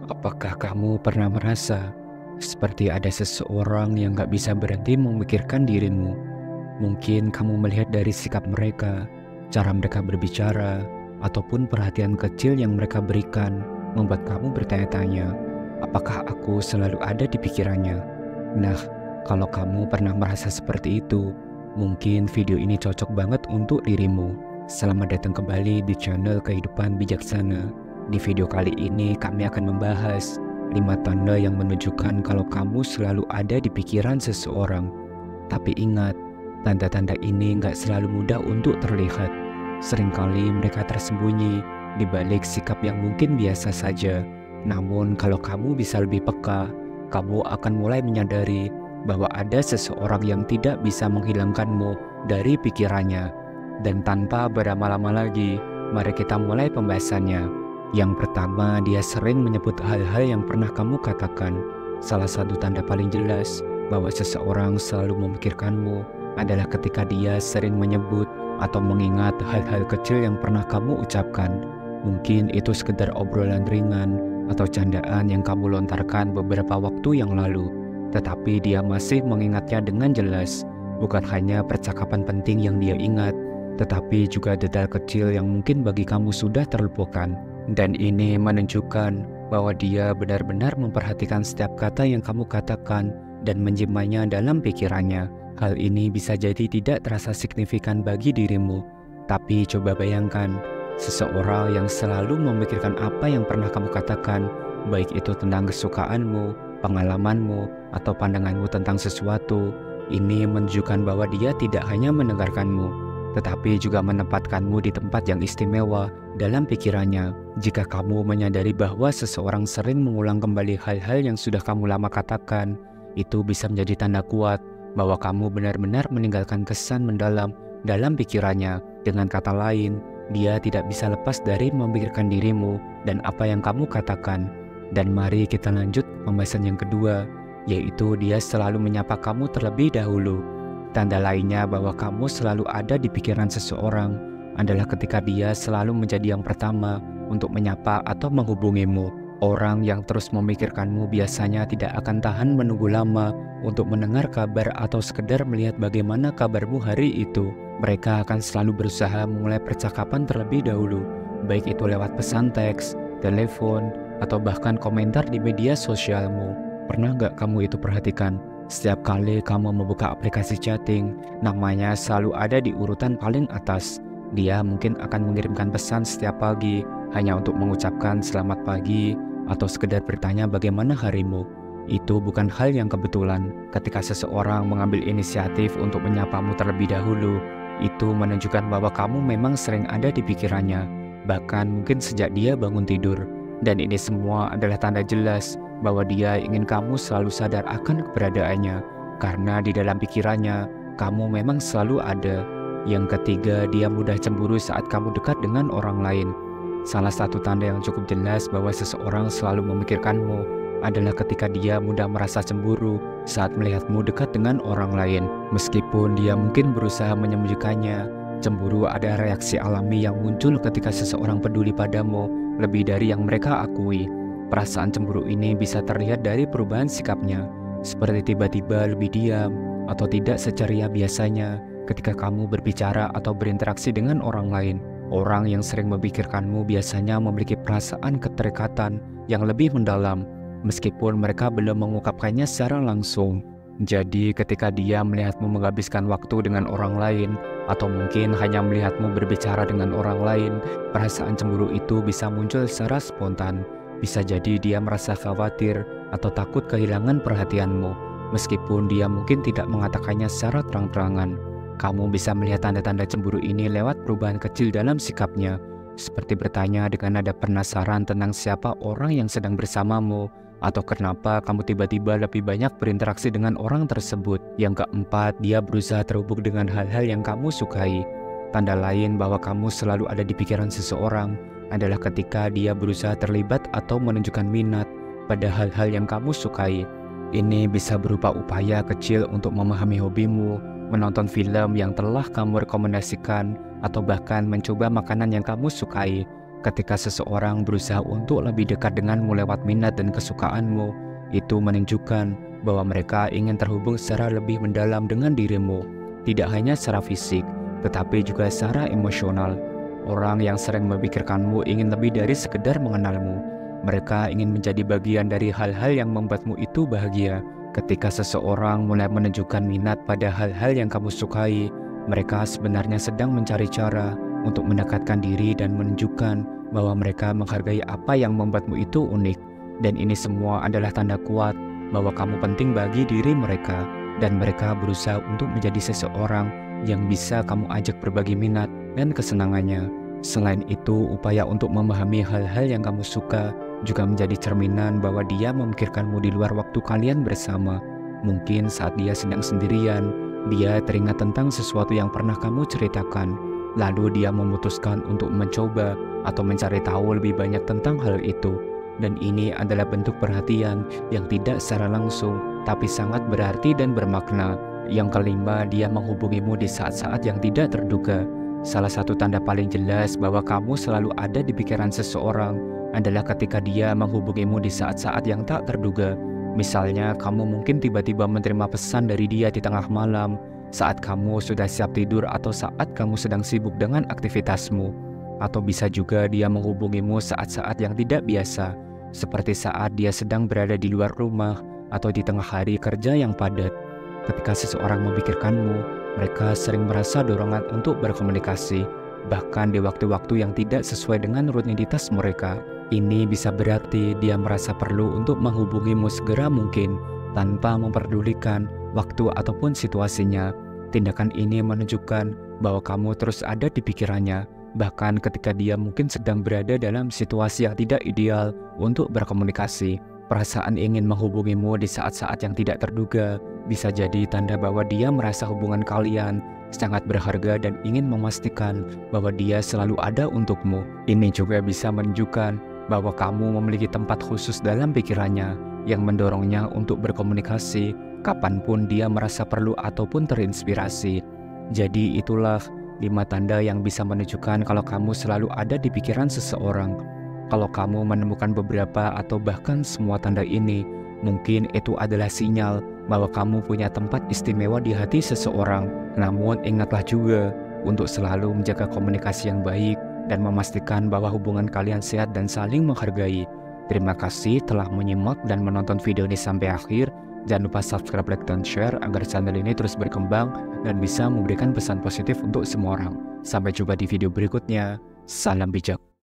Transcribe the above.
Apakah kamu pernah merasa seperti ada seseorang yang gak bisa berhenti memikirkan dirimu? Mungkin kamu melihat dari sikap mereka, cara mereka berbicara, ataupun perhatian kecil yang mereka berikan membuat kamu bertanya-tanya, apakah aku selalu ada di pikirannya? Nah, kalau kamu pernah merasa seperti itu, mungkin video ini cocok banget untuk dirimu. Selamat datang kembali di channel Kehidupan Bijaksana. Di video kali ini kami akan membahas 5 tanda yang menunjukkan kalau kamu selalu ada di pikiran seseorang. Tapi ingat, tanda-tanda ini nggak selalu mudah untuk terlihat. Seringkali mereka tersembunyi di balik sikap yang mungkin biasa saja. Namun kalau kamu bisa lebih peka, kamu akan mulai menyadari bahwa ada seseorang yang tidak bisa menghilangkanmu dari pikirannya. Dan tanpa berlama-lama lagi, mari kita mulai pembahasannya. Yang pertama, dia sering menyebut hal-hal yang pernah kamu katakan. Salah satu tanda paling jelas bahwa seseorang selalu memikirkanmu adalah ketika dia sering menyebut atau mengingat hal-hal kecil yang pernah kamu ucapkan. Mungkin itu sekedar obrolan ringan atau candaan yang kamu lontarkan beberapa waktu yang lalu, tetapi dia masih mengingatnya dengan jelas. Bukan hanya percakapan penting yang dia ingat, tetapi juga detail kecil yang mungkin bagi kamu sudah terlupakan. Dan ini menunjukkan bahwa dia benar-benar memperhatikan setiap kata yang kamu katakan dan menyimpannya dalam pikirannya. Hal ini bisa jadi tidak terasa signifikan bagi dirimu, tapi coba bayangkan, seseorang yang selalu memikirkan apa yang pernah kamu katakan, baik itu tentang kesukaanmu, pengalamanmu, atau pandanganmu tentang sesuatu. Ini menunjukkan bahwa dia tidak hanya mendengarkanmu, tetapi juga menempatkanmu di tempat yang istimewa dalam pikirannya. Jika kamu menyadari bahwa seseorang sering mengulang kembali hal-hal yang sudah kamu lama katakan, itu bisa menjadi tanda kuat bahwa kamu benar-benar meninggalkan kesan mendalam dalam pikirannya. Dengan kata lain, dia tidak bisa lepas dari memikirkan dirimu dan apa yang kamu katakan. Dan mari kita lanjut ke pembahasan yang kedua, yaitu dia selalu menyapa kamu terlebih dahulu. Tanda lainnya bahwa kamu selalu ada di pikiran seseorang adalah ketika dia selalu menjadi yang pertama untuk menyapa atau menghubungimu. Orang yang terus memikirkanmu biasanya tidak akan tahan menunggu lama untuk mendengar kabar atau sekedar melihat bagaimana kabarmu hari itu. Mereka akan selalu berusaha memulai percakapan terlebih dahulu, baik itu lewat pesan teks, telepon, atau bahkan komentar di media sosialmu. Pernah nggak kamu itu perhatikan? Setiap kali kamu membuka aplikasi chatting, namanya selalu ada di urutan paling atas. Dia mungkin akan mengirimkan pesan setiap pagi hanya untuk mengucapkan selamat pagi atau sekedar bertanya bagaimana harimu. Itu bukan hal yang kebetulan. Ketika seseorang mengambil inisiatif untuk menyapamu terlebih dahulu, itu menunjukkan bahwa kamu memang sering ada di pikirannya, bahkan mungkin sejak dia bangun tidur. Dan ini semua adalah tanda jelas bahwa dia ingin kamu selalu sadar akan keberadaannya, karena di dalam pikirannya, kamu memang selalu ada. Yang ketiga, dia mudah cemburu saat kamu dekat dengan orang lain. Salah satu tanda yang cukup jelas bahwa seseorang selalu memikirkanmu adalah ketika dia mudah merasa cemburu saat melihatmu dekat dengan orang lain. Meskipun dia mungkin berusaha menyembunyikannya, cemburu ada reaksi alami yang muncul ketika seseorang peduli padamu lebih dari yang mereka akui. Perasaan cemburu ini bisa terlihat dari perubahan sikapnya, seperti tiba-tiba lebih diam atau tidak seceria biasanya ketika kamu berbicara atau berinteraksi dengan orang lain. Orang yang sering memikirkanmu biasanya memiliki perasaan keterikatan yang lebih mendalam, meskipun mereka belum mengungkapkannya secara langsung. Jadi ketika dia melihatmu menghabiskan waktu dengan orang lain, atau mungkin hanya melihatmu berbicara dengan orang lain, perasaan cemburu itu bisa muncul secara spontan. Bisa jadi dia merasa khawatir atau takut kehilangan perhatianmu, meskipun dia mungkin tidak mengatakannya secara terang-terangan. Kamu bisa melihat tanda-tanda cemburu ini lewat perubahan kecil dalam sikapnya, seperti bertanya dengan nada penasaran tentang siapa orang yang sedang bersamamu, atau kenapa kamu tiba-tiba lebih banyak berinteraksi dengan orang tersebut. Yang keempat, dia berusaha terhubung dengan hal-hal yang kamu sukai. Tanda lain bahwa kamu selalu ada di pikiran seseorang adalah ketika dia berusaha terlibat atau menunjukkan minat pada hal-hal yang kamu sukai. Ini bisa berupa upaya kecil untuk memahami hobimu, menonton film yang telah kamu rekomendasikan, atau bahkan mencoba makanan yang kamu sukai. Ketika seseorang berusaha untuk lebih dekat denganmu lewat minat dan kesukaanmu, itu menunjukkan bahwa mereka ingin terhubung secara lebih mendalam dengan dirimu, tidak hanya secara fisik, tetapi juga secara emosional. Orang yang sering memikirkanmu ingin lebih dari sekedar mengenalmu. Mereka ingin menjadi bagian dari hal-hal yang membuatmu itu bahagia. Ketika seseorang mulai menunjukkan minat pada hal-hal yang kamu sukai, mereka sebenarnya sedang mencari cara untuk mendekatkan diri dan menunjukkan bahwa mereka menghargai apa yang membuatmu itu unik. Dan ini semua adalah tanda kuat bahwa kamu penting bagi diri mereka, dan mereka berusaha untuk menjadi seseorang yang bisa kamu ajak berbagi minat dan kesenangannya. Selain itu, upaya untuk memahami hal-hal yang kamu suka juga menjadi cerminan bahwa dia memikirkanmu di luar waktu kalian bersama. Mungkin saat dia sedang sendirian, dia teringat tentang sesuatu yang pernah kamu ceritakan, lalu dia memutuskan untuk mencoba atau mencari tahu lebih banyak tentang hal itu. Dan ini adalah bentuk perhatian yang tidak secara langsung, tapi sangat berarti dan bermakna. Yang kelima, dia menghubungimu di saat-saat yang tidak terduga. Salah satu tanda paling jelas bahwa kamu selalu ada di pikiran seseorang adalah ketika dia menghubungimu di saat-saat yang tak terduga. Misalnya, kamu mungkin tiba-tiba menerima pesan dari dia di tengah malam, saat kamu sudah siap tidur atau saat kamu sedang sibuk dengan aktivitasmu. Atau bisa juga dia menghubungimu saat-saat yang tidak biasa, seperti saat dia sedang berada di luar rumah atau di tengah hari kerja yang padat. Ketika seseorang memikirkanmu, mereka sering merasa dorongan untuk berkomunikasi, bahkan di waktu-waktu yang tidak sesuai dengan rutinitas mereka. Ini bisa berarti dia merasa perlu untuk menghubungimu segera mungkin, tanpa memperdulikan waktu ataupun situasinya. Tindakan ini menunjukkan bahwa kamu terus ada di pikirannya, bahkan ketika dia mungkin sedang berada dalam situasi yang tidak ideal untuk berkomunikasi. Perasaan ingin menghubungimu di saat-saat yang tidak terduga bisa jadi tanda bahwa dia merasa hubungan kalian sangat berharga dan ingin memastikan bahwa dia selalu ada untukmu. Ini juga bisa menunjukkan bahwa kamu memiliki tempat khusus dalam pikirannya yang mendorongnya untuk berkomunikasi kapanpun dia merasa perlu ataupun terinspirasi. Jadi itulah 5 tanda yang bisa menunjukkan kalau kamu selalu ada di pikiran seseorang. Kalau kamu menemukan beberapa atau bahkan semua tanda ini, mungkin itu adalah sinyal bahwa kamu punya tempat istimewa di hati seseorang. Namun ingatlah juga untuk selalu menjaga komunikasi yang baik dan memastikan bahwa hubungan kalian sehat dan saling menghargai. Terima kasih telah menyimak dan menonton video ini sampai akhir. Jangan lupa subscribe, like, dan share agar channel ini terus berkembang dan bisa memberikan pesan positif untuk semua orang. Sampai jumpa di video berikutnya. Salam bijak.